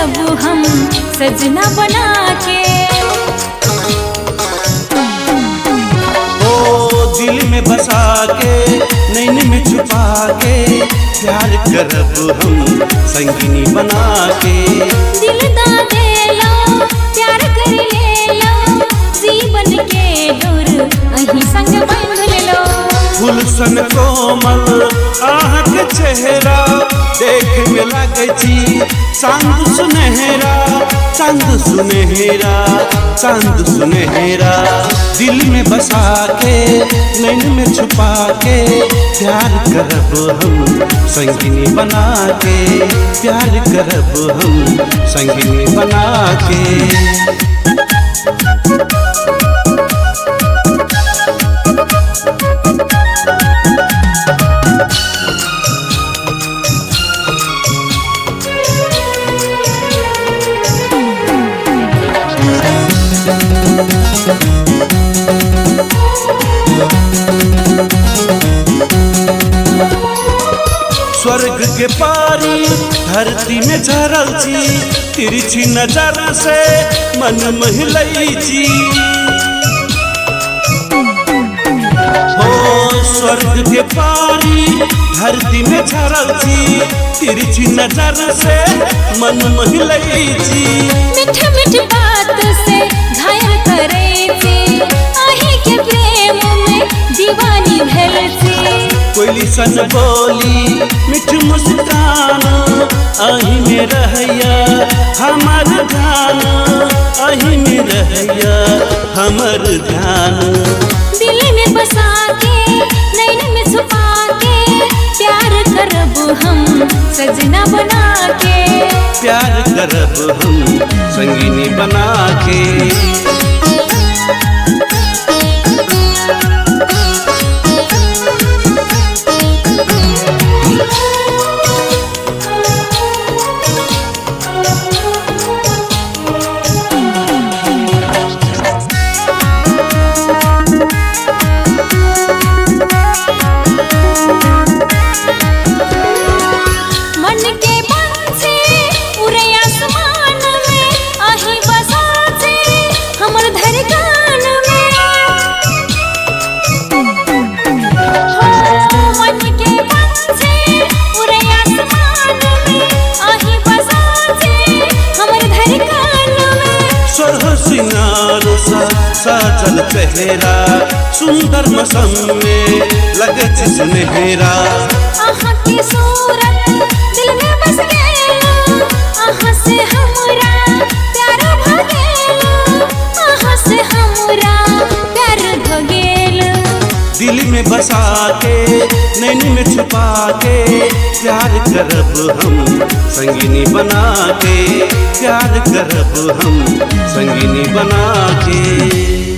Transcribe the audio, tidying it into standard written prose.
करब हम सजना बना के। ओ दिल में बसा के नैन में छुपा के प्यार करब हम संगिनी बना के। दिल दा देला प्यार कर लेला जीवन के डोर अही संग बांध लो। गुलशन कोमल आहक चेहरा देख में लगे छी चांद सुनहरा चांद सुनहरा चांद सुनहरा। दिल में बसा के नैन में छुपा के प्यार करब हम संगिनी बना के प्यार करब हम संगिनी बना के। स्वर्ग के पारी धरती में झरल छी तिरछी नजर से मन महलई छी। हो स्वर्ग के पारी धरती में झरल छी तिरछी नजर से मन महलई छी। मीठ मीठ बात से घायल करे छी आही के प्रेम में दीवानी भेल छी। कोयली सन बोली मिठ मुस्कान अही में रहैया हमर ध्यान अही में रहैया हमर ध्यान। दिल में बसा के नैन में छुपा के प्यार करब हम सजना बना के प्यार करब हम संगिनी बना के। सिंगार साजल चेहरा सुंदर मौसम में लगे सुनहरा। आहा की सूरत दिल में बस गेला आहा से हमरा प्यार भ गेल आहा से हमरा प्यार भ गेल। दिल में बसा के नैन में छुपा के प्यार करब हम संगिनी बना के प्यार करब हम संगिनी बना के।